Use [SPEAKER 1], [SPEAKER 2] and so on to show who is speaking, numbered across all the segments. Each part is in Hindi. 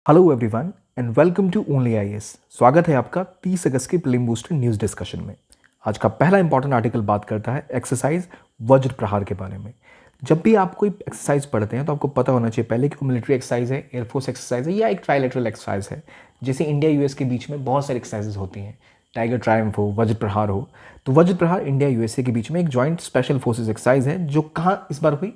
[SPEAKER 1] Hello everyone and welcome to only IAS. स्वागत है आपका 30 अगस्त की प्रीलिम बूस्टर न्यूज़ डिस्कशन में। आज का पहला इंपॉर्टेंट आर्टिकल बात करता है एक्सरसाइज वज्र प्रहार के बारे में। जब भी आप कोई एक्सरसाइज पढ़ते हैं तो आपको पता होना चाहिए पहले कि वो मिलिट्री एक्सरसाइज है, एयरफोर्स एक्सरसाइज है या एक ट्राइलेटरल एक्सरसाइज है। जैसे इंडिया यूएस के बीच में बहुत सारी एक्सरसाइजेज होती हैं, टाइगर ट्रायम्फ हो, वज्र प्रहार हो। तो वज्र प्रहार इंडिया यूएसए के बीच में एक जॉइंट स्पेशल फोर्सेज एक्सरसाइज है जो कहाँ इस बार हुई,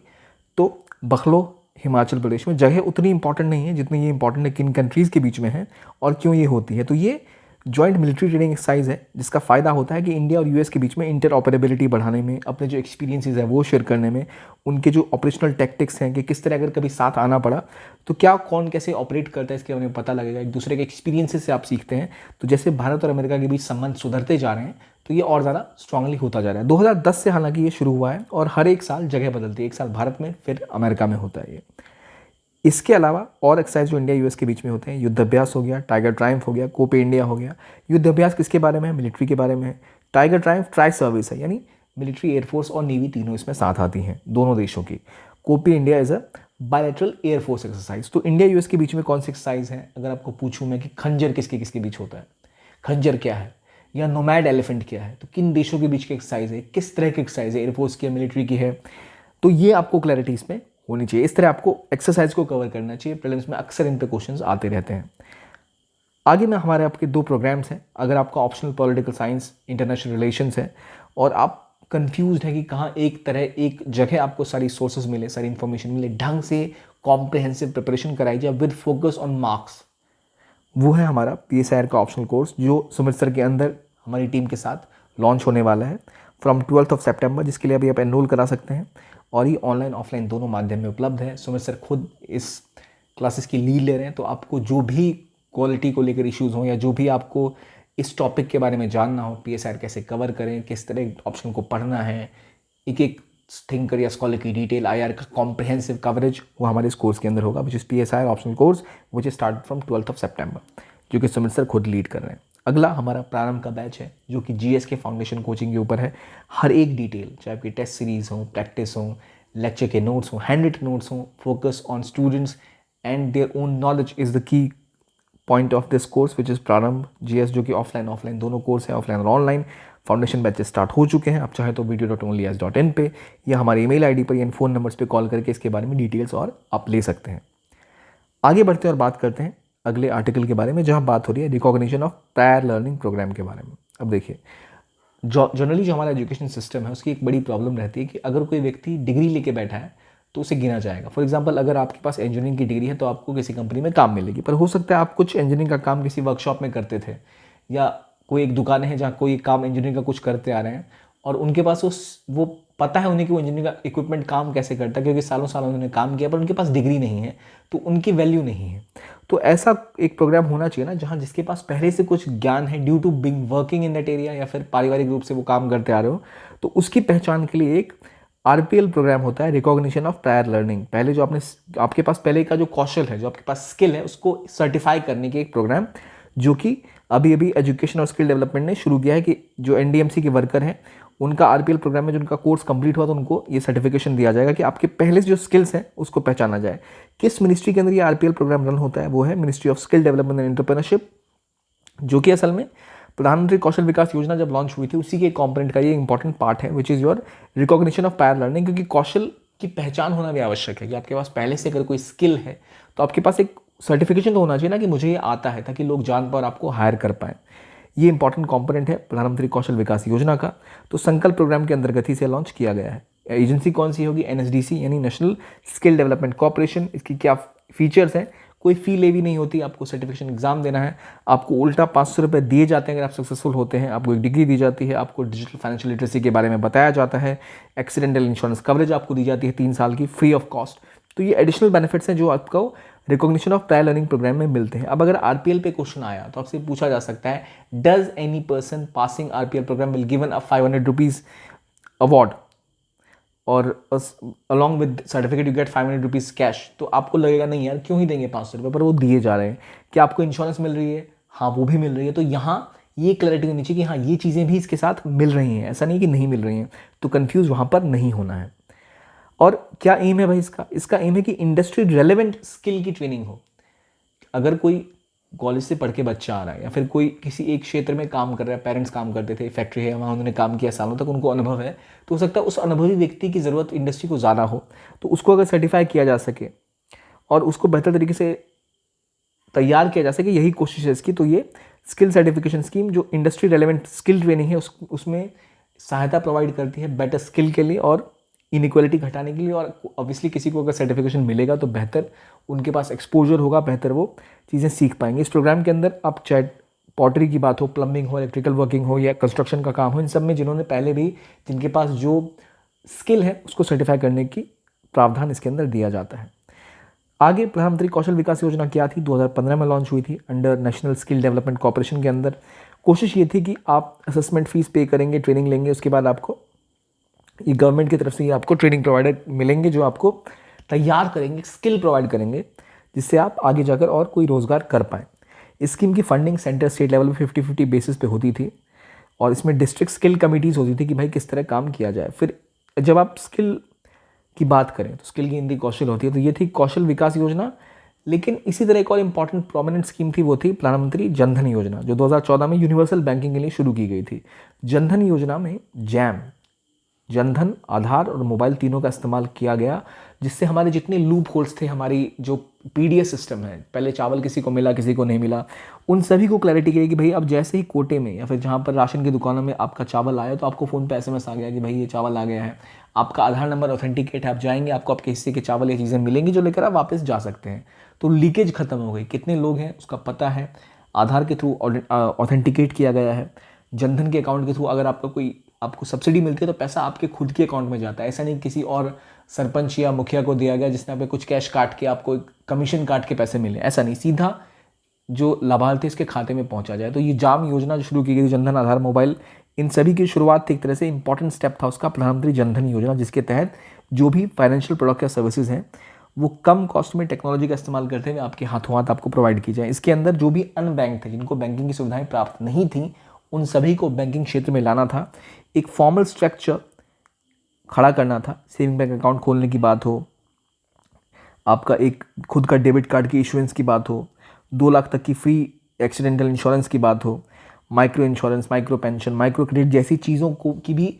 [SPEAKER 1] तो बखलो हिमाचल प्रदेश में। जगह उतनी इंपॉर्टेंट नहीं है जितनी ये इंपॉर्टेंट है किन कंट्रीज़ के बीच में है और क्यों ये होती है। तो ये जॉइंट मिलिट्री ट्रेनिंग एक्सरसाइज है जिसका फ़ायदा होता है कि इंडिया और यूएस के बीच में इंटर ऑपरेबिलिटी बढ़ाने में, अपने जो एक्सपीरियंसेस है वो शेयर करने में, उनके जो ऑपरेशनल टैक्टिक्स हैं कि किस तरह अगर कभी साथ आना पड़ा तो क्या कौन कैसे ऑपरेट करता है इसके बारे में पता लगेगा। एक दूसरे के एक्सपीरियंसेस से आप सीखते हैं। तो जैसे भारत और अमेरिका के बीच संबंध सुधरते जा रहे हैं तो ये और ज़्यादा स्ट्रांगली होता जा रहा है। 2010 से हालांकि ये शुरू हुआ है और हर एक साल जगह बदलती है, एक साल भारत में फिर अमेरिका में होता है ये। इसके अलावा और एक्सरसाइज जो इंडिया यूएस के बीच में होते हैं, युद्ध अभ्यास हो गया, टाइगर ट्रायम्फ हो गया, कोपे इंडिया हो गया। युद्ध अभ्यास किसके बारे में है? मिलिट्री के बारे में है। टाइगर ट्रायम्फ ट्राई सर्विस है, यानी मिलिट्री, एयरफोर्स और नेवी तीनों इसमें साथ आती हैं, दोनों देशों की। Cope India is a bilateral air force exercise. तो इंडिया यूएस के बीच में कौन सी एक्सरसाइज है? अगर आपको पूछूं मैं कि खंजर किसके किसके बीच होता है, खंजर क्या है, या नोमैड एलिफेंट क्या है, तो किन देशों के बीच की एक्सरसाइज है, किस तरह की एक्सरसाइज है, एयरफोर्स की, मिलिट्री की है, तो ये आपको क्लैरिटी इसमें होनी चाहिए। इस तरह आपको एक्सरसाइज को कवर करना चाहिए। प्रीलिम्स में अक्सर इन पे क्वेश्चंस आते रहते हैं। आगे में हमारे आपके दो प्रोग्राम्स हैं। अगर आपका optional political science, international relations है और आप कंफ्यूज है कि कहाँ एक तरह एक जगह आपको सारी सोर्सेज मिले, सारी इंफॉर्मेशन मिले, ढंग से कॉम्प्रिहेंसिव प्रिपरेशन कराई जाए विद फोकस ऑन मार्क्स, वो है हमारा पीएसआईआर का ऑप्शनल कोर्स जो सुमित सर के अंदर हमारी टीम के साथ लॉन्च होने वाला है फ्रॉम 12 सितंबर, जिसके लिए अभी आप एनरोल करा सकते हैं। और ये ऑनलाइन ऑफलाइन दोनों माध्यम में उपलब्ध है। सुमित सर खुद इस क्लासेस की लीड ले रहे हैं। तो आपको जो भी क्वालिटी को लेकर इश्यूज़ हों या जो भी आपको इस टॉपिक के बारे में जानना हो, पीएसआईआर कैसे कवर करें, किस तरह ऑप्शन को पढ़ना है, एक एक थिंकर या स्कॉलर की डिटेल, आईआर का कॉम्प्रिहेंसिव कवरेज, वो हमारे इस कोर्स के अंदर होगा, which is PSIR optional course which is start from 12 सितंबर, जो कि सुमित सर खुद लीड कर रहे हैं। अगला हमारा प्रारंभ का बैच है जो कि जीएस के फाउंडेशन कोचिंग के ऊपर है। हर एक डिटेल, चाहे आपकी टेस्ट सीरीज हो, प्रैक्टिस हो, लेक्चर के नोट्स हो, हैंड रिटन नोट्स हो, focus on students and their own knowledge is the key point of this course which is प्रारंभ जीएस, जो कि ऑफलाइन दोनों कोर्स है, ऑफलाइन और ऑनलाइन। फाउंडेशन बैचेस स्टार्ट हो चुके हैं। आप चाहे तो video.onlyas.in पे या हमारे ईमेल आईडी पर या इन फ़ोन नंबर्स पे कॉल करके इसके बारे में डिटेल्स और आप ले सकते हैं। आगे बढ़ते हैं और बात करते हैं अगले आर्टिकल के बारे में, जहां बात हो रही है recognition of prior learning programme के बारे में। अब देखिए, जनरली जो हमारा एजुकेशन सिस्टम है उसकी एक बड़ी प्रॉब्लम रहती है कि अगर कोई व्यक्ति डिग्री लेके बैठा है तो उसे गिना जाएगा। फॉर एग्जांपल, अगर आपके पास इंजीनियरिंग की डिग्री है तो आपको किसी कंपनी में काम मिलेगी, पर हो सकता है आप कुछ इंजीनियरिंग का काम किसी वर्कशॉप में करते थे, या कोई एक दुकान है जहाँ कोई काम इंजीनियरिंग का कुछ करते आ रहे हैं और उनके पास वो पता है उन्हें कि वो इंजीनियरिंग का इक्विपमेंट काम कैसे करता है क्योंकि सालों सालों उन्होंने काम किया, पर उनके पास डिग्री नहीं है तो उनकी वैल्यू नहीं है। तो ऐसा एक प्रोग्राम होना चाहिए ना जहाँ जिसके पास पहले से कुछ ज्ञान है due to being working in that area, या फिर पारिवारिक रूप से वो काम करते आ रहे हो, तो उसकी पहचान के लिए एक आरपीएल प्रोग्राम होता है, रिकॉग्निशन ऑफ प्रायर लर्निंग। पहले जो आपके पास पहले का जो कौशल है, जो आपके पास स्किल है, उसको सर्टिफाई करने की एक प्रोग्राम जो कि अभी अभी एजुकेशन और स्किल डेवलपमेंट ने शुरू किया है कि जो एनडीएमसी के वर्कर हैं उनका आरपीएल प्रोग्राम में जो उनका कोर्स कंप्लीट हुआ तो उनको ये सर्टिफिकेशन दिया जाएगा कि आपके पहले से जो स्किल्स हैं उसको पहचाना जाए। किस मिनिस्ट्री के अंदर ये आरपीएल प्रोग्राम रन होता है? वो है ministry of skill development and entrepreneurship, जो कि असल में प्रधानमंत्री कौशल विकास योजना जब लॉन्च हुई थी उसी के कंपोनेंट का ये इंपॉर्टेंट पार्ट है, which is your recognition of prior learning. क्योंकि कौशल की पहचान होना भी आवश्यक है कि आपके पास पहले से अगर कोई स्किल है तो आपके पास एक सर्टिफिकेशन तो होना चाहिए ना कि मुझे ये आता है, ताकि लोग जान पाए और आपको हायर कर पाएँ। ये इंपॉर्टेंट कंपोनेंट है प्रधानमंत्री कौशल विकास योजना का। तो संकल्प प्रोग्राम के अंतर्गत ही से लॉन्च किया गया है। एजेंसी कौन सी होगी? एनएसडीसी, यानी नेशनल स्किल डेवलपमेंट कॉर्पोरेशन। इसकी क्या फीचर्स हैं? कोई फी लेवी नहीं होती, आपको सर्टिफिकेशन एग्जाम देना है, आपको उल्टा 500 रुपये दिए जाते हैं अगर आप सक्सेसफुल होते हैं, आपको एक डिग्री दी जाती है, आपको डिजिटल फाइनेंशियल लिटरेसी के बारे में बताया जाता है, एक्सीडेंटल इंश्योरेंस कवरेज आपको दी जाती है 3 साल की फ्री ऑफ कॉस्ट। तो ये एडिशनल बेनिफिट्स हैं जो आपको recognition of prior learning programme में मिलते हैं। अब अगर आरपीएल पे क्वेश्चन आया तो आपसे पूछा जा सकता है, does any person passing RPL program will given a 500 rupees award और along with certificate you get 500 rupees cash. तो आपको लगेगा नहीं यार क्यों ही देंगे 500 रुपये, पर वो दिए जा रहे हैं। क्या आपको इंश्योरेंस मिल रही है? हाँ, वो भी मिल रही है। तो यहाँ ये क्लैरिटी होनी चाहिए कि हाँ ये चीज़ें भी इसके साथ मिल रही हैं, ऐसा नहीं कि नहीं मिल रही हैं। तो कन्फ्यूज़ वहाँ पर नहीं होना है। और क्या एम है भाई इसका? इसका एम है कि इंडस्ट्री रेलेवेंट स्किल की ट्रेनिंग हो। अगर कोई कॉलेज से पढ़ के बच्चा आ रहा है या फिर कोई किसी एक क्षेत्र में काम कर रहा है, पेरेंट्स काम करते थे, फैक्ट्री है वहाँ उन्होंने काम किया सालों तक, उनको अनुभव है, तो हो सकता है उस अनुभवी व्यक्ति की ज़रूरत इंडस्ट्री को ज़्यादा हो, तो उसको अगर सर्टिफाई किया जा सके और उसको बेहतर तरीके से तैयार किया जा सके, यही कोशिश है इसकी। तो ये स्किल सर्टिफिकेशन स्कीम जो इंडस्ट्री रेलेवेंट स्किल ट्रेनिंग है उसमें सहायता प्रोवाइड करती है बेटर स्किल के लिए और इनइक्वालिटी घटाने के लिए। और ऑब्वियसली किसी को अगर सर्टिफिकेशन मिलेगा तो बेहतर उनके पास एक्सपोजर होगा, बेहतर वो चीज़ें सीख पाएंगे। इस प्रोग्राम के अंदर आप चाहे पॉटरी की बात हो, प्लम्बिंग हो, इलेक्ट्रिकल वर्किंग हो या कंस्ट्रक्शन का काम हो, इन सब में जिन्होंने पहले भी जिनके पास जो स्किल है उसको सर्टिफाई करने की प्रावधान इसके अंदर दिया जाता है। आगे प्रधानमंत्री कौशल विकास योजना क्या थी, 2015 में लॉन्च हुई थी under national skill development corporation के अंदर। कोशिश ये थी कि आप असेसमेंट फीस पे करेंगे, ट्रेनिंग लेंगे, उसके बाद आपको ये गवर्नमेंट की तरफ से ही आपको ट्रेनिंग प्रोवाइडर मिलेंगे जो आपको तैयार करेंगे, स्किल प्रोवाइड करेंगे, जिससे आप आगे जाकर और कोई रोज़गार कर पाएँ। इस स्कीम की फंडिंग सेंटर स्टेट लेवल पे 50-50 बेसिस पे होती थी और इसमें डिस्ट्रिक्ट स्किल कमिटीज़ होती थी कि भाई किस तरह काम किया जाए। फिर जब आप स्किल की बात करें तो स्किल की हिंदी कौशल होती है, तो ये थी कौशल विकास योजना। लेकिन इसी तरह एक और इम्पॉर्टेंट प्रोमिनेंट स्कीम थी, वो थी प्रधानमंत्री जनधन योजना, जो 2014 में यूनिवर्सल बैंकिंग के लिए शुरू की गई थी। जनधन योजना में जैम, जनधन, आधार और मोबाइल तीनों का इस्तेमाल किया गया, जिससे हमारे जितने लूप होल्स थे, हमारी जो पीडीएस सिस्टम है, पहले चावल किसी को मिला किसी को नहीं मिला, उन सभी को क्लैरिटी की कि भाई अब जैसे ही कोटे में या फिर जहाँ पर राशन की दुकानों में आपका चावल आया तो आपको फ़ोन पे एसएमएस आ गया कि भाई ये चावल आ गया है, आपका आधार नंबर ऑथेंटिकेट है, आप जाएंगे आपको आपके हिस्से के चावल ये चीज़ें मिलेंगी जो लेकर आप वापस जा सकते हैं। तो लीकेज खत्म हो गई, कितने लोग हैं उसका पता है, आधार के थ्रू ऑथेंटिकेट किया गया है। जनधन के अकाउंट के थ्रू अगर आपको सब्सिडी मिलती है तो पैसा आपके खुद के अकाउंट में जाता है, ऐसा नहीं किसी और सरपंच या मुखिया को दिया गया जिसने आपको कुछ कैश काट के आपको कमीशन काट के पैसे मिले, ऐसा नहीं, सीधा जो लाभार्थी इसके खाते में पहुंचा जाए। तो ये जाम योजना जो शुरू की गई, जनधन, आधार, मोबाइल, इन सभी की शुरुआत थी, एक तरह से इंपॉर्टेंट स्टेप था उसका प्रधानमंत्री जनधन योजना, जिसके तहत जो भी फाइनेंशियल प्रोडक्ट या सर्विसेज हैं वो कम कॉस्ट में टेक्नोलॉजी का इस्तेमाल करते हुए आपके हाथों हाथ आपको प्रोवाइड की जाए। इसके अंदर जो भी अनबैंक थे, जिनको बैंकिंग की सुविधाएं प्राप्त नहीं थी, उन सभी को बैंकिंग क्षेत्र में लाना था, एक फॉर्मल स्ट्रक्चर खड़ा करना था। सेविंग बैंक अकाउंट खोलने की बात हो, आपका एक खुद का डेबिट कार्ड की इशुएंस की बात हो, 2 लाख तक की फ्री एक्सीडेंटल इंश्योरेंस की बात हो, micro insurance, micro pension, micro credit जैसी चीज़ों को की भी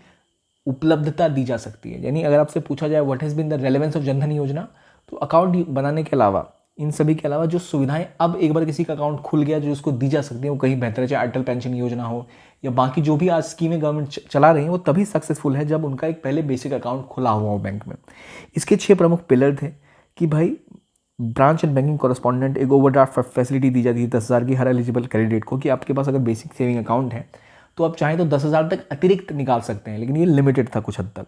[SPEAKER 1] उपलब्धता दी जा सकती है। यानी अगर आपसे पूछा जाए what has been the relevance of Jan Dhan योजना, तो अकाउंट बनाने के अलावा, इन सभी के अलावा जो सुविधाएं अब एक बार किसी का अकाउंट खुल गया जो उसको दी जा सकती है वो कहीं बेहतर है, चाहे अटल पेंशन योजना हो या बाकी जो भी आज स्कीमें गवर्नमेंट चला रही हैं, वो तभी सक्सेसफुल है जब उनका एक पहले बेसिक अकाउंट खुला हुआ हो बैंक में। इसके 6 प्रमुख पिलर थे कि भाई ब्रांच एंड बैंकिंग कॉरेस्पॉन्डेंट, एक ओवरड्राफ्ट फैसिलिटी दी जाती है 10,000 की हर एलिजिबल कैंडिडेट को, कि आपके पास अगर बेसिक सेविंग अकाउंट है तो आप चाहें तो 10,000 तक अतिरिक्त निकाल सकते हैं, लेकिन ये लिमिटेड था कुछ हद तक।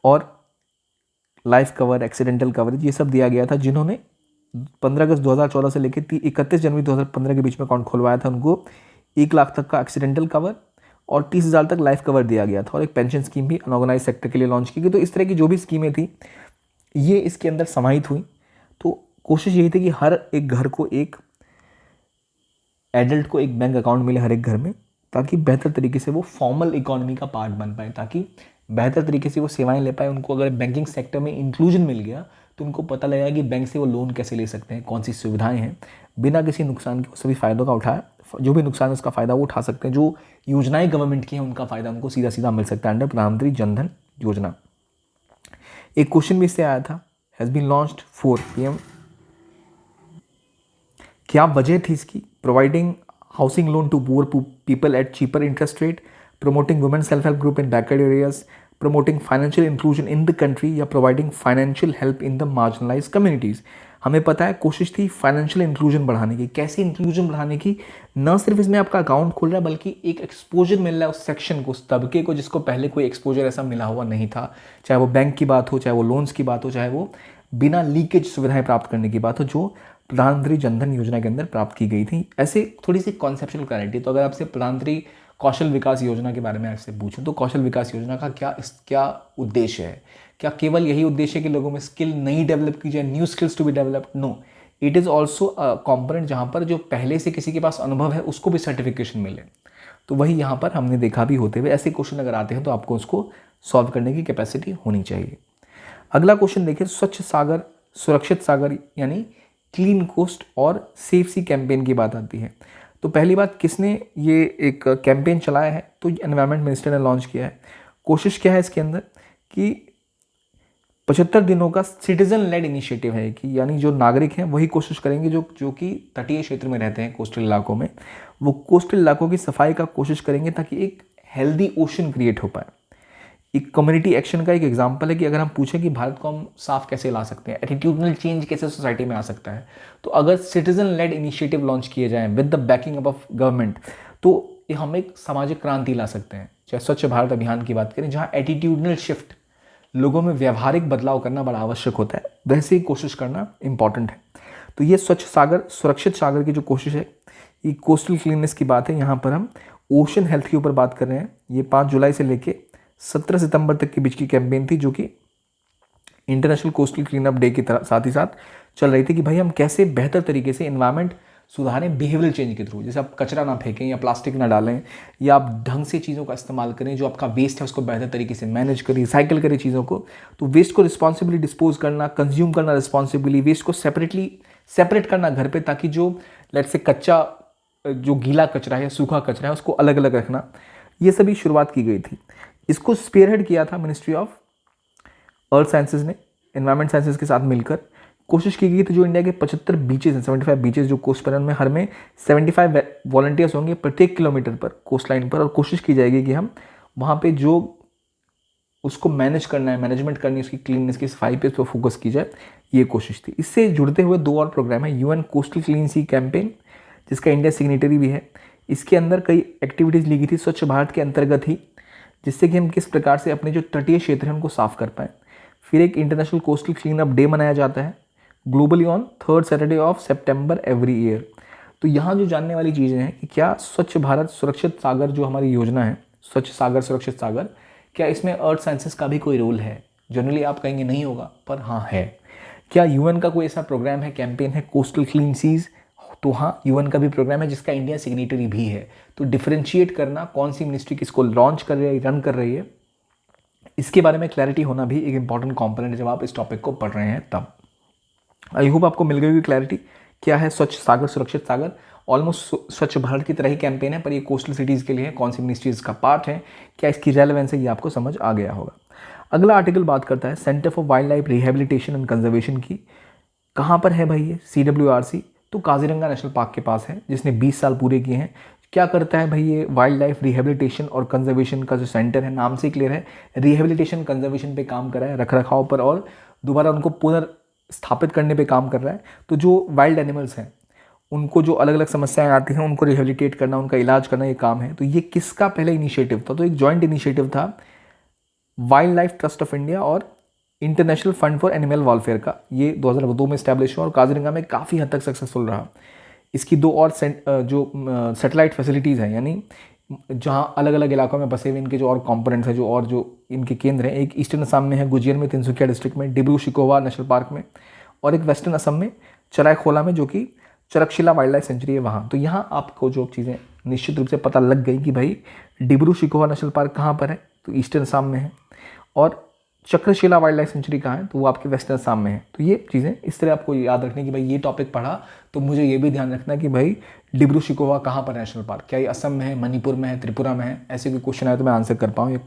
[SPEAKER 1] और लाइफ कवर, एक्सीडेंटल कवरेज, ये सब दिया गया था। जिन्होंने 15 अगस्त 2014 से लेकर 31 जनवरी 2015 के बीच में अकाउंट खुलवाया था उनको 1 लाख तक का एक्सीडेंटल कवर और 30,000 तक लाइफ कवर दिया गया था। और एक पेंशन स्कीम भी अनऑर्गेनाइज सेक्टर के लिए लॉन्च की गई। तो इस तरह की जो भी स्कीमें थी ये इसके अंदर समाहित हुई। तो कोशिश यही थी कि हर एक घर को, एक एडल्ट को एक बैंक अकाउंट मिले हर एक घर में, ताकि बेहतर तरीके से वो फॉर्मल इकोनॉमी का पार्ट बन पाए, ताकि बेहतर तरीके से वो सेवाएं ले पाए। उनको अगर बैंकिंग सेक्टर में इंक्लूजन मिल गया तो उनको पता लगेगा कि बैंक से वो लोन कैसे ले सकते हैं, कौन सी सुविधाएं हैं, बिना किसी नुकसान के वो सभी फ़ायदों का उठाए, जो भी नुकसान है उसका फ़ायदा वो उठा सकते हैं। जो योजनाएं गवर्नमेंट की हैं उनका फ़ायदा उनको सीधा सीधा मिल सकता है अंडर प्रधानमंत्री जनधन योजना। एक क्वेश्चन भी इससे आया था, has been launched for PM, क्या वजह थी इसकी? Providing housing loan to poor people at cheaper interest rate, promoting women self help group in backward areas, promoting financial inclusion in the country, या providing financial help in the marginalise communities. हमें पता है कोशिश थी फाइनेंशियल इंक्लूजन बढ़ाने की। कैसे इंक्लूजन बढ़ाने की? न सिर्फ इसमें आपका अकाउंट खुल रहा है बल्कि एक एक्सपोजर मिल रहा है उस सेक्शन को, उस तबके को जिसको पहले कोई एक्सपोजर ऐसा मिला हुआ नहीं था, चाहे वो बैंक की बात हो, चाहे वो लोन्स की बात हो, चाहे वो बिना लीकेज सुविधाएं प्राप्त करने की बात हो, जो प्रधानमंत्री जनधन योजना के अंदर प्राप्त की गई थी। ऐसे थोड़ी सी कॉन्सेप्चुअल क्लैरिटी। तो अगर आपसे प्रधानमंत्री कौशल विकास योजना के बारे में आपसे पूछूं तो कौशल विकास योजना का क्या उद्देश्य है? क्या केवल यही उद्देश्य है कि लोगों में स्किल नई डेवलप की जाए, new skills to be developed? No, it is also a component जहाँ पर जो पहले से किसी के पास अनुभव है उसको भी सर्टिफिकेशन मिले। तो वही यहाँ पर हमने देखा भी होते हुए। ऐसे क्वेश्चन अगर आते हैं तो आपको उसको सॉल्व करने की कैपेसिटी होनी चाहिए। अगला क्वेश्चन देखिए, स्वच्छ सागर सुरक्षित सागर यानी क्लीन कोस्ट और सेफ सी कैंपेन की बात आती है। तो पहली बात, किसने ये एक कैंपेन चलाया है? तो एनवायरनमेंट मिनिस्टर ने लॉन्च किया है। कोशिश क्या है इसके अंदर कि 75 दिनों का सिटीजन लेड इनिशिएटिव है कि यानी जो नागरिक हैं वही कोशिश करेंगे जो कि तटीय क्षेत्र में रहते हैं, कोस्टल इलाकों में, वो कोस्टल इलाकों की सफाई का कोशिश करेंगे ताकि एक हेल्दी ओशन क्रिएट हो पाए। एक कम्युनिटी एक्शन का एक एग्जांपल है कि अगर हम पूछें कि भारत को हम साफ कैसे ला सकते हैं, एटीट्यूडनल चेंज कैसे सोसाइटी में आ सकता है, तो अगर सिटीजन लेड इनिशिएटिव लॉन्च किए जाएं with the banking of government, तो हम एक सामाजिक क्रांति ला सकते हैं। चाहे स्वच्छ भारत अभियान की बात करें, जहाँ एटीट्यूडनल शिफ्ट, लोगों में व्यावहारिक बदलाव करना बड़ा आवश्यक होता है, वैसे ही कोशिश करना इंपॉर्टेंट है। तो ये स्वच्छ सागर, सुरक्षित सागर की जो कोशिश है, ये कोस्टल क्लीननेस की बात है। यहाँ पर हम ओशन हेल्थ के ऊपर बात कर रहे हैं। ये 5 जुलाई से लेके 17 सितंबर तक के बीच की कैंपेन थी, जो कि international coastal clean up day के साथ ही साथ चल रही थी कि भाई हम कैसे बेहतर तरीके से एनवायरनमेंट सुधारें बिहेवियरल चेंज के थ्रू। जैसे आप कचरा ना फेंकें या प्लास्टिक ना डालें, या आप ढंग से चीज़ों का इस्तेमाल करें, जो आपका वेस्ट है उसको बेहतर तरीके से मैनेज करें, रिसाइकिल करें चीज़ों को। तो वेस्ट को रिस्पॉन्सिबली डिस्पोज करना, कंज्यूम करना रिस्पॉन्सिबली, वेस्ट को सेपरेट करना घर पे, ताकि जो लेट से कच्चा, जो गीला कचरा है या सूखा कचरा है, उसको अलग अलग रखना, ये सभी शुरुआत की गई थी। इसको स्पेयरहेड किया था मिनिस्ट्री ऑफ अर्थ साइंसेज ने, एनवायरमेंट साइंसेज के साथ मिलकर कोशिश की गई थी। जो इंडिया के 75 बीचेज हैं, 75 बीचेज जो कोस्ट पर हैं, उनमें हर में 75 वॉलंटियर्स होंगे प्रत्येक किलोमीटर पर, कोस्ट लाइन पर, और कोशिश की जाएगी कि हम वहाँ पे जो उसको मैनेज करना है, मैनेजमेंट करनी है, उसकी क्लीननेस की सफाई पे, उस पर फोकस की जाए, ये कोशिश थी। इससे जुड़ते हुए 2 और प्रोग्राम है। यूएन कोस्टल क्लीन सी कैंपेन, जिसका इंडिया सिग्नेटरी भी है। इसके अंदर कई एक्टिविटीज़ ली गई थी स्वच्छ भारत के अंतर्गत ही, जिससे कि हम किस प्रकार से अपने जो तटीय क्षेत्र हैं उनको साफ कर पाएँ। फिर एक international coastal clean up day मनाया जाता है globally on 3rd Saturday of September every year. तो यहाँ जो जानने वाली चीज़ें हैं कि क्या स्वच्छ भारत सुरक्षित सागर जो हमारी योजना है, स्वच्छ सागर सुरक्षित सागर, क्या इसमें अर्थ साइंसेस का भी कोई रोल है? जनरली आप कहेंगे नहीं होगा, पर हाँ है। क्या यूएन का कोई ऐसा प्रोग्राम है, कैंपेन है कोस्टल क्लीन सीज? तो हाँ, यूएन का भी प्रोग्राम है जिसका इंडिया सिग्नेटरी भी है। तो डिफरेंशिएट करना, कौन सी मिनिस्ट्री किसको लॉन्च कर रही है, रन कर रही है, इसके बारे में क्लैरिटी होना भी एक इंपॉर्टेंट कॉम्पोनेंट है जब आप इस टॉपिक को पढ़ रहे हैं तब। आई होप आपको मिल गई होगी क्लैरिटी क्या है स्वच्छ सागर सुरक्षित सागर। ऑलमोस्ट स्वच्छ भारत की तरह ही कैंपेन है, पर ये कोस्टल सिटीज़ के लिए है, कौन सी मिनिस्ट्रीज का पार्ट है, क्या इसकी रेलेवेंस है, ये आपको समझ आ गया होगा। अगला आर्टिकल बात करता है centre for wild life rehabilitation and conservation की। कहाँ पर है भाई ये? CWRC, तो काजीरंगा नेशनल पार्क के पास है, जिसने 20 साल पूरे किए हैं। क्या करता है भाई ये? वाइल्ड लाइफ रिहेबिलिटेशन और कंजर्वेशन का जो सेंटर है, नाम से क्लियर है, रिहेबिलिटेशन कंजर्वेशन पे काम कर रहा है, रख रखाव पर और दोबारा उनको पुनर्स्थापित करने पे काम कर रहा है। तो जो वाइल्ड एनिमल्स हैं, उनको जो अलग अलग समस्याएं आती हैं, उनको रिहेबिलिटेट करना, उनका इलाज करना, ये काम है। तो ये किसका पहले इनिशिएटिव था? तो एक जॉइंट इनिशिएटिव था wildlife trust of India और international fund for animal welfare का। ये 2002 में इस्टेब्लिश हुआ और काजीरंगा में काफ़ी हद तक सक्सेसफुल रहा। इसकी 2 और जो सैटेलाइट फैसिलिटीज़ हैं, यानी जहाँ अलग अलग इलाकों में बसे हुए इनके जो और कंपोनेंट्स हैं, जो इनके केंद्र हैं, एक ईस्टर्न असम में है गुजियर में, तिनसुकिया डिस्ट्रिक्ट में, डिब्रू शिकोवा नेशनल पार्क में, और एक वेस्टर्न असम में चरायखोला में, जो कि चरकशिला वाइल्ड लाइफ सेंचुरी है वहाँ। तो यहाँ आपको जो चीज़ें निश्चित रूप से पता लग गई कि भाई डिब्रू शिकोवा नेशनल पार्क कहाँ पर है, तो ईस्टर्न असम में है, और चक्रशिला वाइल्ड लाइफ सेंचुरी कहाँ है, तो वो आपके वेस्टर्न असम में है। तो ये चीज़ें इस तरह आपको याद रखने की भाई ये टॉपिक पढ़ा तो मुझे ये भी ध्यान रखना कि भाई डिब्रू शिकोवा कहाँ पर नेशनल पार्क, क्या ये असम में है, मणिपुर में है, त्रिपुरा में है, ऐसे कोई क्वेश्चन आए तो मैं आंसर कर पाऊँ,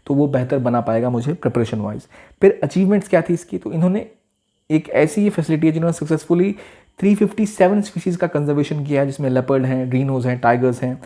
[SPEAKER 1] तो वो बेहतर बना पाएगा मुझे प्रिपरेशन वाइज। फिर अचीवमेंट्स क्या थी इसकी? तो इन्होंने एक ऐसी फैसिलिटी है जिन्होंने सक्सेसफुली 357 स्पीशीज़ का कंजर्वेशन किया है, जिसमें लेपर्ड हैं, ड्रीनोज हैं, टाइगर्स हैं।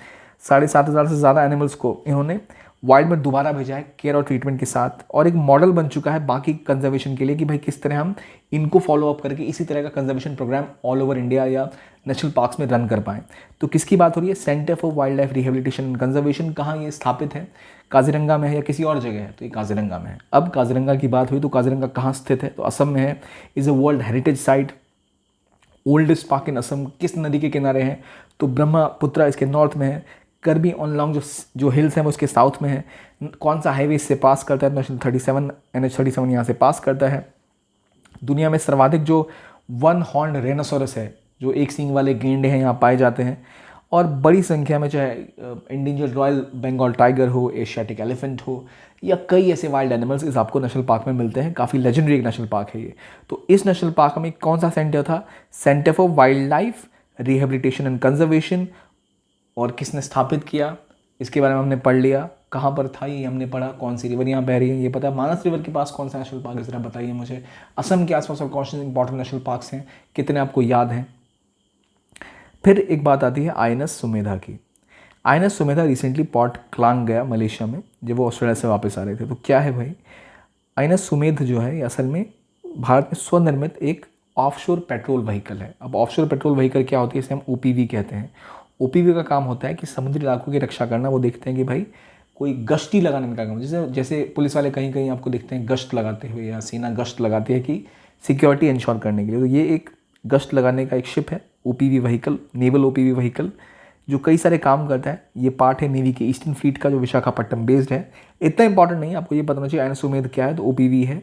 [SPEAKER 1] 7,500 से ज़्यादा एनिमल्स को इन्होंने वाइल्ड में दोबारा भेजा है केयर और ट्रीटमेंट के साथ, और एक मॉडल बन चुका है बाकी कंजर्वेशन के लिए कि भाई किस तरह हम इनको फॉलो अप करके इसी तरह का conservation program all over India या नेशनल पार्क्स में रन कर पाएँ। तो किसकी बात हो रही है? Centre for wild life rehabilitation and conservation. कहाँ ये स्थापित है? काजीरंगा में है या किसी और जगह है? तो ये काजीरंगा में है। अब काजीरंगा की बात हुई तो काजीरंगा कहाँ स्थित है? तो असम में है। Is a world heritage site, oldest park इन असम। किस नदी के किनारे हैं? तो ब्रह्मपुत्रा इसके नॉर्थ में है। करबी ऑनलॉन्ग जो हिल्स हैं वो उसके साउथ में है। कौन सा हाईवे इससे पास करता है? नेशनल 37 NH37 यहाँ से पास करता है। दुनिया में सर्वाधिक जो 1 हॉर्न रेनोसोरस है, जो एक सींग वाले गेंडे हैं, यहाँ पाए जाते हैं। और बड़ी संख्या में चाहे इंडियन रॉयल बंगाल टाइगर हो, एशियाटिक एलिफेंट हो या कई ऐसे वाइल्ड एनिमल्स इस आपको नेशनल पार्क में मिलते हैं। काफ़ी लेजेंडरी एक नेशनल पार्क है ये। तो इस नेशनल पार्क में कौन सा सेंटर था? Centre for wild life rehabilitation and conservation. और किसने स्थापित किया इसके बारे में हमने पढ़ लिया। कहाँ पर था ये हमने पढ़ा। कौन सी रिवर यहाँ बह रही है ये पता है। मानस रिवर के पास कौन सा नेशनल पार्क है ज़रा बताइए मुझे। असम के आसपास और कौन से इंपॉर्टेंट नेशनल पार्क्स हैं, कितने आपको याद हैं। फिर एक बात आती है आईएनएस सुमेधा की। INS Sumedha recently port Klang गया मलेशिया में जब वो ऑस्ट्रेलिया से वापस आ रहे थे। तो क्या है भाई, आईएनएस सुमेध जो है ये असल में भारत में स्वनिर्मित एक ऑफशोर पेट्रोल व्हीकल है। अब ऑफशोर पेट्रोल व्हीकल क्या होती है, इसे हम ओपीवी कहते हैं। ओपीवी का काम होता है कि समुद्री इलाकों की रक्षा करना। वो देखते हैं कि भाई कोई गश्ती लगाने का काम, जैसे पुलिस वाले कहीं कहीं आपको देखते हैं गश्त लगाते हुए या सेना गश्त लगाती है कि सिक्योरिटी इंश्योर करने के लिए। तो ये एक गश्त लगाने का एक शिप है, OPV vehicle, naval OPV vehicle, जो कई सारे काम करता है। ये पार्ट है नेवी के ईस्टर्न फ्लीट का जो विशाखापट्टनम बेस्ड है। इतना इंपॉर्टेंट नहीं है, आपको ये पता होना चाहिए आईएनएस उमेद क्या है। तो ओपीवी है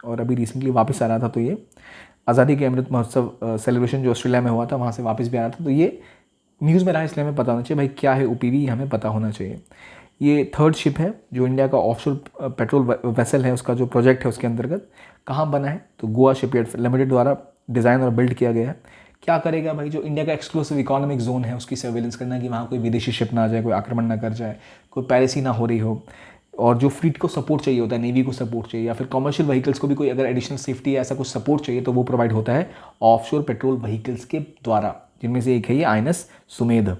[SPEAKER 1] और अभी रिसेंटली वापस आ रहा था। तो ये आज़ादी के अमृत महोत्सव सेलिब्रेशन जो ऑस्ट्रेलिया में हुआ था वहाँ से वापस भी आ रहा था। तो ये न्यूज़ में रहा इसलिए हमें पता होना चाहिए भाई क्या है ओपीवी, हमें पता होना चाहिए। ये थर्ड शिप है जो इंडिया का ऑफशोर पेट्रोल वेसल है, उसका जो प्रोजेक्ट है उसके अंतर्गत कहाँ बना है तो गोवा शिपयार्ड लिमिटेड द्वारा डिज़ाइन और बिल्ड किया गया है। क्या करेगा भाई, जो इंडिया का एक्सक्लूसिव इकोनॉमिक जोन है उसकी सर्वेलेंस करना कि वहाँ कोई विदेशी शिप ना आ जाए, कोई आक्रमण ना कर जाए, कोई पैरेसी ना हो रही हो। और जो फ्लीट को सपोर्ट चाहिए होता है, नेवी को सपोर्ट चाहिए या फिर कमर्शियल व्हीकल्स को भी कोई अगर एडिशनल सेफ्टी या ऐसा कुछ सपोर्ट चाहिए तो वो प्रोवाइड होता है ऑफशोर पेट्रोल व्हीकल्स के द्वारा, जिनमें से एक है ये आईएनएस सुमेध।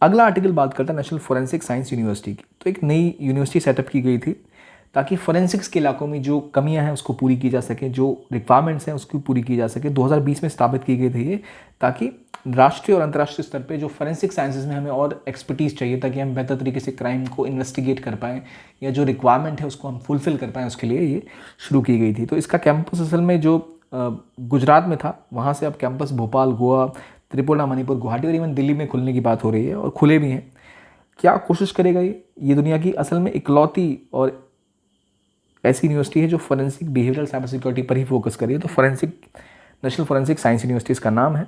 [SPEAKER 1] अगला आर्टिकल बात करता है नेशनल फोरेंसिक साइंस यूनिवर्सिटी की। तो एक नई यूनिवर्सिटी सेटअप की गई थी ताकि फोरेंसिक्स के इलाकों में जो कमियां हैं उसको पूरी की जा सके, जो रिक्वायरमेंट्स हैं उसकी पूरी की जा सके। 2020 में स्थापित की गई थी ये, ताकि राष्ट्रीय और अंतर्राष्ट्रीय स्तर पे जो फोरेंसिक साइंसेज में हमें और एक्सपर्टीज़ चाहिए ताकि हम बेहतर तरीके से क्राइम को इन्वेस्टिगेट कर पाएँ या जो रिक्वायरमेंट है उसको हम फुलफिल कर पाएँ, उसके लिए ये शुरू की गई थी। तो इसका कैंपस असल में जो गुजरात में था वहाँ से अब कैंपस भोपाल, गोवा, त्रिपुरा, मणिपुर, गुवाहाटी और इवन दिल्ली में खुलने की बात हो रही है और खुले भी हैं। क्या कोशिश करेगा ये दुनिया की असल में इकलौती और ऐसी यूनिवर्सिटी है जो फोरेंसिक बिहेवियरल साइबर सिक्योरिटी पर ही फोकस कर रही है। तो forensic national forensic science university इसका नाम है।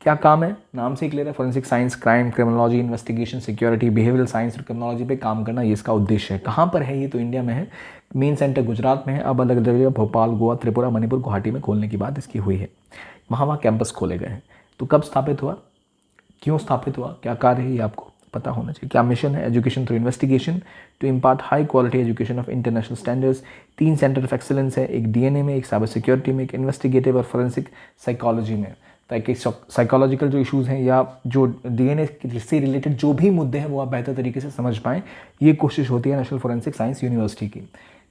[SPEAKER 1] क्या काम है, नाम से ही क्लियर है, forensic science, crime, criminology, investigation, security, behavioural science और क्रिमिनोलॉजी पे काम करना, ये इसका उद्देश्य है। कहाँ पर है ये, तो इंडिया में है। मेन सेंटर गुजरात में है, अब अलग अलग जगह भोपाल, गोवा, त्रिपुरा, मणिपुर, गुवाहाटी में खोलने की बात इसकी हुई है। वहाँ कैंपस खोले गए हैं। तो कब स्थापित हुआ, क्यों स्थापित हुआ, क्या कार्य है, ये आपको पता होना चाहिए। क्या मिशन है, education through investigation to impart high quality education of international standards. 3 centre of excellence है, एक डीएनए में, एक साइबर सिक्योरिटी में, एक इन्वेस्टिगेटिव और फोरेंसिक साइकोलॉजी में, ताकि साइकोलॉजिकल जो इश्यूज़ हैं या जो डीएनए से रिलेटेड जो भी मुद्दे हैं वो आप बेहतर तरीके से समझ पाएँ। ये कोशिश होती है नेशनल फोरेंसिक साइंस यूनिवर्सिटी की।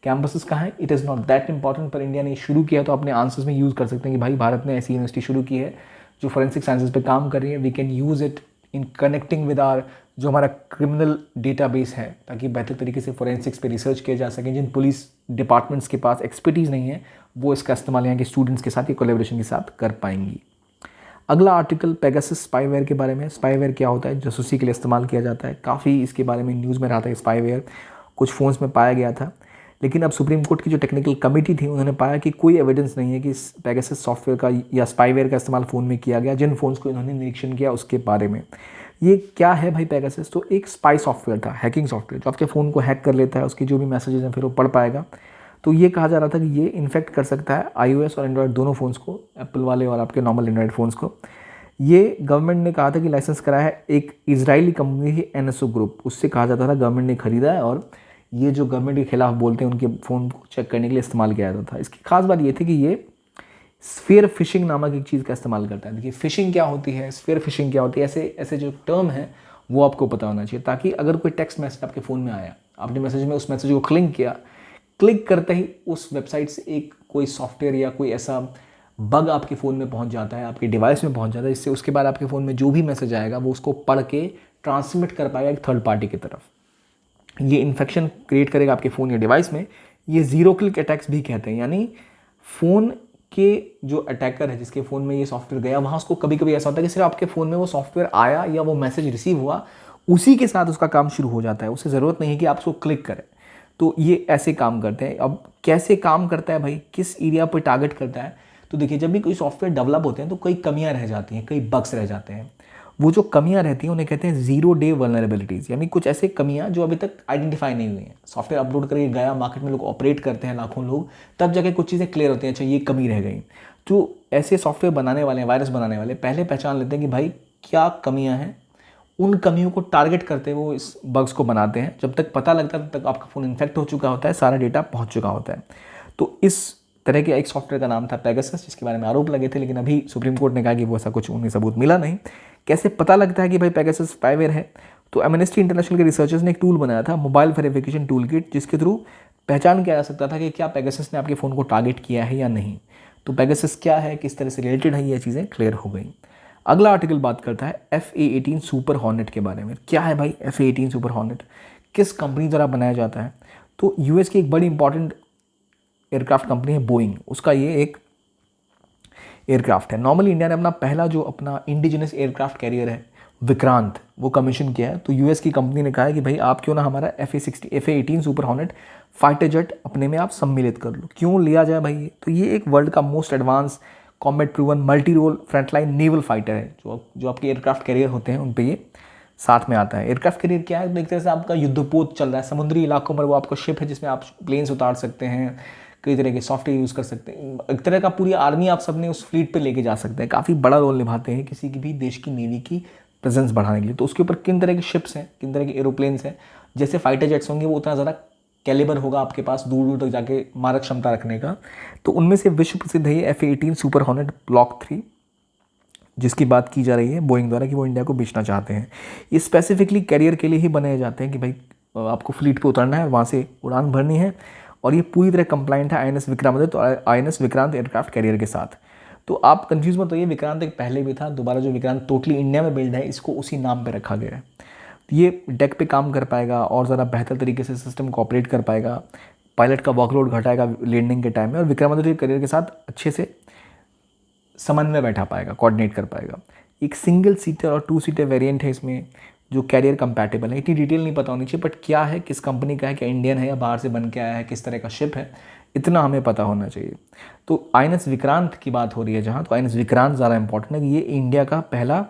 [SPEAKER 1] कैंपसेस कहाँ है, it is not that important, पर इंडिया ने शुरू किया तो अपने आंसर्स में यूज़ कर सकते हैं कि भाई भारत ने ऐसी यूनिवर्सिटी शुरू की है जो फोरेंसिक साइंसेज पे काम कर रही है। We can use it in connecting with our जो हमारा क्रिमिनल डेटाबेस है, ताकि बेहतर तरीके से फोरेंसिक्स पे रिसर्च किया जा सके। जिन पुलिस डिपार्टमेंट्स के पास एक्सपर्टीज़ नहीं है वो इसका इस्तेमाल यहाँ के स्टूडेंट्स के साथ या कोलेब्रेशन के साथ कर पाएंगी। अगला आर्टिकल पेगासस स्पाईवेयर के बारे में। स्पाईवेयर क्या होता है, जासूसी के लिए इस्तेमाल किया जाता है। काफ़ी इसके बारे में न्यूज़ में रहा था। स्पाईवेयर कुछ फ़ोन्स में पाया गया था, लेकिन अब सुप्रीम कोर्ट की जो टेक्निकल कमेटी थी उन्होंने पाया कि कोई एविडेंस नहीं है कि पेगासस सॉफ्टवेयर का या स्पाईवेयर का इस्तेमाल फ़ोन में किया गया। जिन फ़ोन्स को इन्होंने निरीक्षण किया उसके बारे में। ये क्या है भाई पेगासस, तो एक स्पाई सॉफ्टवेयर था, हैकिंग सॉफ्टवेयर जो आपके फ़ोन को हैक कर लेता है, उसकी जो भी मैसेजेस हैं फिर वो पढ़ पाएगा। तो ये कहा जा रहा था कि ये इन्फेक्ट कर सकता है iOS और एंड्रॉयड दोनों फ़ोन्स को, एप्पल वाले और आपके नॉर्मल एंड्रॉयड फ़ोन्स को। ये गवर्नमेंट ने कहा था कि लाइसेंस कराया है एक इजरायली कंपनी है NSO ग्रुप, उससे कहा जाता था, गवर्नमेंट ने खरीदा है और ये जो गवर्नमेंट के खिलाफ बोलते हैं उनके फ़ोन को चेक करने के लिए इस्तेमाल किया जाता था। इसकी खास बात ये थी कि ये स्फीयर फिशिंग नामक एक चीज़ का इस्तेमाल करता है। देखिए फिशिंग क्या होती है, स्फीयर फिशिंग क्या होती है, ऐसे जो टर्म है वो आपको पता होना चाहिए, ताकि अगर कोई टेक्स्ट मैसेज आपके फ़ोन में आया, आपने मैसेज में उस मैसेज को क्लिक किया, क्लिक करते ही उस वेबसाइट से एक कोई सॉफ्टवेयर या कोई ऐसा बग आपके फ़ोन में पहुंच जाता है, आपके डिवाइस में पहुंच जाता है, जिससे उसके बाद आपके फ़ोन में जो भी मैसेज आएगा वो उसको पढ़ के ट्रांसमिट कर पाएगा एक थर्ड पार्टी की तरफ। ये इन्फेक्शन क्रिएट करेगा आपके फ़ोन या डिवाइस में। ये ज़ीरो क्लिक अटैक्स भी कहते हैं, यानी फ़ोन के जो अटैकर है जिसके फ़ोन में ये सॉफ्टवेयर गया, वहाँ उसको कभी कभी ऐसा होता है कि सिर्फ आपके फ़ोन में वो सॉफ्टवेयर आया या वो मैसेज रिसीव हुआ, उसी के साथ उसका काम शुरू हो जाता है। उसे ज़रूरत नहीं है कि आप उसको क्लिक करें। तो ये ऐसे काम करते हैं। अब कैसे काम करता है भाई, किस एरिया पर टारगेट करता है, तो देखिए जब भी कोई सॉफ्टवेयर डेवलप होते हैं तो कई कमियां रह जाती हैं, कई बग्स रह जाते हैं। वो जो कमियां रहती हैं उन्हें कहते हैं 0 डे वल्नरेबिलिटीज़, यानी कुछ ऐसे कमियां जो अभी तक आइडेंटिफाई नहीं हुई हैं। सॉफ्टवेयर अपलोड करके गया, मार्केट में लोग ऑपरेट करते हैं, लाखों लोग, तब जाके कुछ चीज़ें क्लियर होती हैं, अच्छा ये कमी रह गई। जो ऐसे सॉफ्टवेयर बनाने वाले हैं, वायरस बनाने वाले, पहले पहचान लेते हैं कि भाई क्या कमियाँ हैं, उन कमियों को टारगेट करते हुए वो इस बग्स को बनाते हैं। जब तक पता लगता है तब तक आपका फ़ोन इन्फेक्ट हो चुका होता है, सारा डेटा पहुंच चुका होता है। तो इस तरह के एक सॉफ्टवेयर का नाम था पेगासस, जिसके बारे में आरोप लगे थे, लेकिन अभी सुप्रीम कोर्ट ने कहा कि वो ऐसा कुछ उन्हें सबूत मिला नहीं। कैसे पता लगता है कि भाई पेगासस स्पाईवेयर है? तो एमनेस्टी इंटरनेशनल के रिसर्चर्स ने एक टूल बनाया था, मोबाइल वेरिफिकेशन टूल किट, जिसके थ्रू पहचान किया जा सकता था कि क्या पेगासस ने आपके फ़ोन को टारगेट किया है या नहीं। तो पेगासस क्या है, किस तरह से रिलेटेड है, ये चीज़ें क्लियर हो गई। अगला आर्टिकल बात करता है FA-18 सुपर हॉर्नेट के बारे में। क्या है भाई FA-18 सुपर हॉर्नेट, किस कंपनी द्वारा बनाया जाता है? तो यूएस की एक बड़ी इंपॉर्टेंट एयरक्राफ्ट कंपनी है बोइंग, उसका ये एक एयरक्राफ्ट है। नॉर्मली इंडिया ने अपना पहला जो अपना इंडिजिनस एयरक्राफ्ट कैरियर है विक्रांत, वो कमीशन किया है। तो यूएस की कंपनी ने कहा है कि भाई आप क्यों ना हमारा FA-18 super hornet fighter jet अपने में आप सम्मिलित कर लो, क्यों लिया जाए भाई ये? तो ये एक वर्ल्ड का most advance combat proven multi role frontline naval fighter है। जो आपके एयरक्राफ्ट कैरियर होते हैं उन पे ये साथ में आता है। एयरक्राफ्ट कैरियर क्या है? तो एक तरह से आपका युद्धपोत चल रहा है समुद्री इलाकों में, वो आपका शिप है जिसमें आप प्लेन्स उतार सकते हैं, कई तरह के सॉफ्टवेयर यूज़ कर सकते हैं। एक तरह का पूरी आर्मी आप सबने उस फ्लीट पे लेके जा सकते हैं। काफ़ी बड़ा रोल निभाते हैं किसी की भी देश की नेवी की प्रेजेंस बढ़ाने के लिए। तो उसके ऊपर किन तरह के शिप्स हैं, किन तरह के एरोप्लेन्स हैं, जैसे फाइटर जेट्स होंगे वो उतना ज़्यादा कैलिबर होगा आपके पास दूर दूर तक जाके मारक क्षमता रखने का। तो उनमें से विश्व प्रसिद्ध है ये FA-18 सुपर हॉर्नेट ब्लॉक 3, जिसकी बात की जा रही है बोइंग द्वारा कि वो इंडिया को बेचना चाहते हैं। ये स्पेसिफिकली कैरियर के लिए ही बनाए जाते हैं कि भाई आपको फ्लीट पे उतरना है, वहाँ से उड़ान भरनी है, और ये पूरी तरह कंप्लाइंट है INS विक्रांत और INS विक्रांत एयरक्राफ्ट कैरियर के साथ। तो आप कंफ्यूज मत होइए, विक्रांत एक पहले भी था, दोबारा जो विक्रांत टोटली इंडिया में बिल्ड है, इसको उसी नाम पे रखा गया है। ये डेक पे काम कर पाएगा और ज़रा बेहतर तरीके से सिस्टम को ऑपरेट कर पाएगा, पायलट का वर्कलोड घटाएगा लैंडिंग के टाइम में, और विक्रमादित्य करियर के साथ अच्छे से समन्वय बैठा पाएगा, कोऑर्डिनेट कर पाएगा। एक सिंगल सीटर और 2 सीटर वेरिएंट है इसमें जो कैरियर कंपैटिबल है। इतनी डिटेल नहीं पता होनी चाहिए, बट क्या है, किस कंपनी का है, क्या इंडियन है या बाहर से बन के आया है, किस तरह का शिप है, इतना हमें पता होना चाहिए। तो INS विक्रांत की बात हो रही है जहाँ, तो INS विक्रांत ज़्यादा इंपॉर्टेंट है कि ये इंडिया का पहला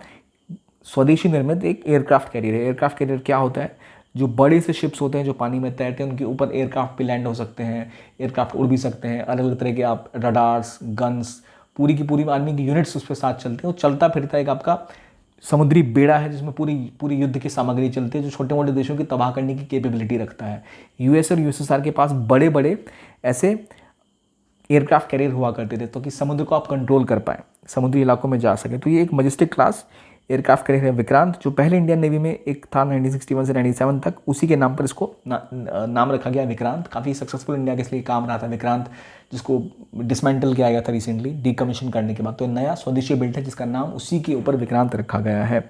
[SPEAKER 1] स्वदेशी निर्मित एक एयरक्राफ्ट कैरियर है। एयरक्राफ्ट कैरियर क्या होता है? जो बड़े से शिप्स होते हैं जो पानी में तैरते हैं, उनके ऊपर एयरक्राफ्ट पे लैंड हो सकते हैं, एयरक्राफ्ट उड़ भी सकते हैं, अलग अलग तरह के आप रडार्स, गन्स, पूरी की पूरी आर्मी की यूनिट्स उस पर साथ चलते हैं। वो चलता फिरता एक आपका समुद्री बेड़ा है जिसमें पूरी युद्ध की सामग्री चलती है, जो छोटे मोटे देशों की तबाह करने की कैपेबिलिटी रखता है। US और USSR के पास बड़े बड़े ऐसे एयरक्राफ्ट कैरियर हुआ करते थे, तो कि समुद्र को आप कंट्रोल कर पाएँ, समुद्री इलाकों में जा सके। तो ये एक मजेस्टिक क्लास एयरक्राफ्ट कैरियर है विक्रांत, जो पहले इंडियन नेवी में एक था 1961 से 97 तक, उसी के नाम पर इसको नाम रखा गया विक्रांत। काफ़ी सक्सेसफुल इंडिया के इसलिए काम रहा था विक्रांत, जिसको डिसमेंटल किया गया था रिसेंटली डीकमीशन करने के बाद। तो नया स्वदेशी बिल्ट है जिसका नाम उसी के ऊपर विक्रांत रखा गया है।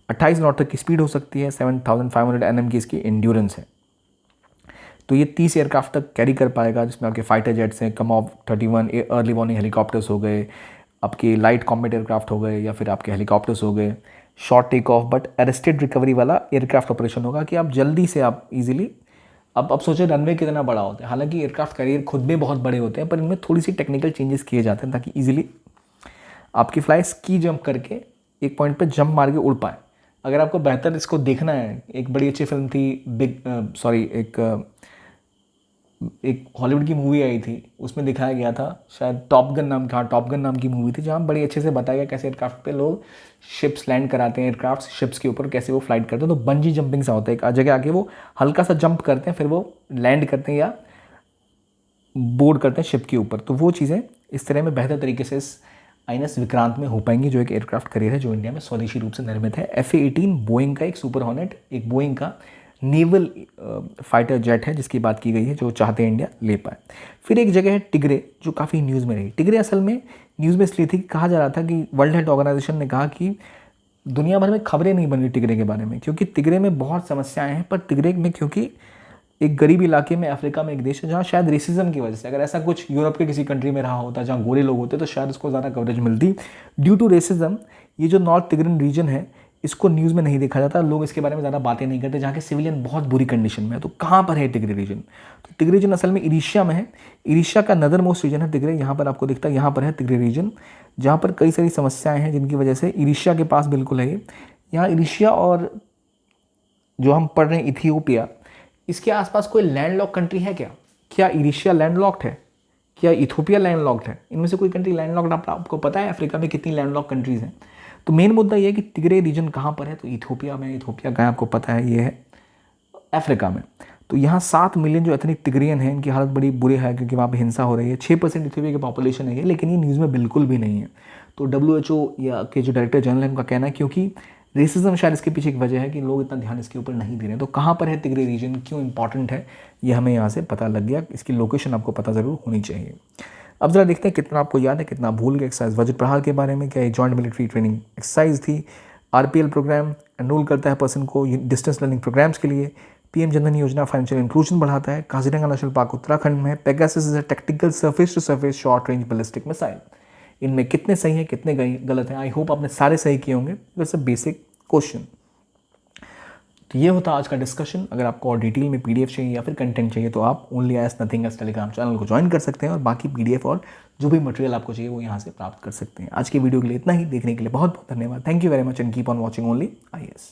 [SPEAKER 1] 28 नॉट तक की स्पीड हो सकती है, 7500 Nm की इसकी एंड्योरेंस है। तो ये 30 एयरक्राफ्ट तक कैरी कर पाएगा, जिसमें आपके फाइटर जेट्स हैं, कमॉव 31 अर्ली वार्निंग हेलीकॉप्टर्स हो गए, आपके लाइट कॉम्बैट एयरक्राफ्ट हो गए, या फिर आपके हेलीकॉप्टर्स हो गए। Short take off but arrested recovery वाला एयरक्राफ्ट ऑपरेशन होगा कि आप जल्दी से आप इजीली, अब सोचें रनवे कितना बड़ा होता है, हालांकि एयरक्राफ्ट कैरियर खुद में बहुत बड़े होते हैं, पर इनमें थोड़ी सी टेक्निकल चेंजेस किए जाते हैं ताकि इजीली आपकी फ्लाई स्की जंप करके एक पॉइंट पे जंप मार के उड़ पाए। अगर आपको बेहतर इसको देखना है, एक बड़ी अच्छी फिल्म थी एक हॉलीवुड की मूवी आई थी, उसमें दिखाया गया था, शायद टॉप गन नाम की मूवी थी, जहाँ बड़ी अच्छे से बताया गया कैसे एयरक्राफ्ट पे लोग शिप्स लैंड कराते हैं, एयरक्राफ्ट शिप्स के ऊपर कैसे वो फ्लाइट करते हैं। तो बंजी जंपिंग सा होता है, एक जगह आके वो हल्का सा जंप करते हैं, फिर वो लैंड करते हैं या बोर्ड करते हैं शिप के ऊपर। तो वो चीज़ें इस तरह में बेहतर तरीके से इस INS विक्रांत में हो पाएंगी, जो एक एयरक्राफ्ट कैरियर है जो इंडिया में स्वदेशी रूप से निर्मित है। FA-18 बोइंग का एक सुपर हॉर्नेट, एक बोइंग का नेवल फाइटर जेट है जिसकी बात की गई है, जो चाहते हैं इंडिया ले पाए। फिर एक जगह है टिग्रे, जो काफ़ी न्यूज़ में रही। टिग्रे असल में न्यूज़ में इसलिए थी कि कहा जा रहा था कि वर्ल्ड हेल्थ ऑर्गेनाइजेशन ने कहा कि दुनिया भर में खबरें नहीं बन रही टिग्रे के बारे में, क्योंकि टिग्रे में बहुत समस्याएं हैं। पर टिग्रे में क्योंकि एक गरीब इलाके में अफ्रीका में एक देश है जहाँ शायद रेसिज्म की वजह से, अगर ऐसा कुछ यूरोप के किसी कंट्री में रहा होता जहाँ गोरे लोग होते तो शायद उसको ज़्यादा कवरेज मिलती। ड्यू टू रेसिज्म ये जो नॉर्थ टिग्रिन रीजन है इसको न्यूज़ में नहीं देखा जाता, लोग इसके बारे में ज़्यादा बातें नहीं करते, जहाँ के सिविलियन बहुत बुरी कंडीशन में है। तो कहाँ पर है टिग्रे रीजन? तो टिग्रे रीजन असल में इरिशिया में है। इरिशिया का नदर मोस्ट रीजन है टिग्रे। यहाँ पर आपको दिखता है, यहाँ पर है टिग्रे रीजन, जहाँ पर कई सारी समस्याएं हैं जिनकी वजह से इरिशिया के पास बिल्कुल है ये। यहाँ इरिशिया और जो हम पढ़ रहे हैं इथियोपिया, इसके आसपास कोई लैंडलॉक कंट्री है क्या? क्या इरिशिया लैंडलॉक्ड है? क्या इथियोपिया लैंडलॉक्ड है? इनमें से कोई कंट्री लैंडलॉक्ड? आपको पता है अफ्रीका में कितनी लैंडलॉक कंट्रीज़ हैं? तो मेन मुद्दा ये है कि टिग्रे रीजन कहाँ पर है? तो इथियोपिया में। इथियोपिया कहाँ आपको पता है, ये है अफ्रीका में। तो यहाँ 7 मिलियन जो एथनिक तिग्रियन हैं, इनकी हालत बड़ी बुरी है क्योंकि वहाँ पे हिंसा हो रही है। 6% इथियोपिया की पॉपुलेशन है ये, लेकिन ये न्यूज़ में बिल्कुल भी नहीं है। तो WHO या के जो डायरेक्टर जनरल है उनका कहना है क्योंकि रेसिज्म शायद इसके पीछे एक वजह है कि लोग इतना ध्यान इसके ऊपर नहीं दे रहे हैं। तो कहाँ पर है टिग्रे रीजन, क्यों इंपॉर्टेंट है, ये हमें यहाँ से पता लग गया। इसकी लोकेशन आपको पता ज़रूर होनी चाहिए। अब ज़रा देखते हैं कितना आपको याद है, कितना भूल गए एक्सरसाइज वज्र प्रहार के बारे में। क्या ये जॉइंट मिलिट्री ट्रेनिंग एक्सरसाइज थी? RPL प्रोग्राम एनरोल करता है पर्सन को डिस्टेंस लर्निंग प्रोग्राम्स के लिए। PM जनधन योजना फाइनेंशियल इंक्लूजन बढ़ाता है। काजीरंगा नेशनल पार्क उत्तराखंड में है। Pegasus is a tactical surface to surface short range ballistic missile. इनमें कितने सही हैं, कितने गलत हैं? आई होप आपने सारे सही किए होंगे। वैसे बेसिक क्वेश्चन। तो ये होता आज का डिस्कशन। अगर आपको और डिटेल में PDF चाहिए या फिर कंटेंट चाहिए तो आप only S nothing S Telegram channel को ज्वाइन कर सकते हैं और बाकी PDF और जो भी मटेरियल आपको चाहिए वो यहाँ से प्राप्त कर सकते हैं। आज की वीडियो के लिए इतना ही। देखने के लिए बहुत बहुत धन्यवाद। Thank you very much and keep on watching only IAS।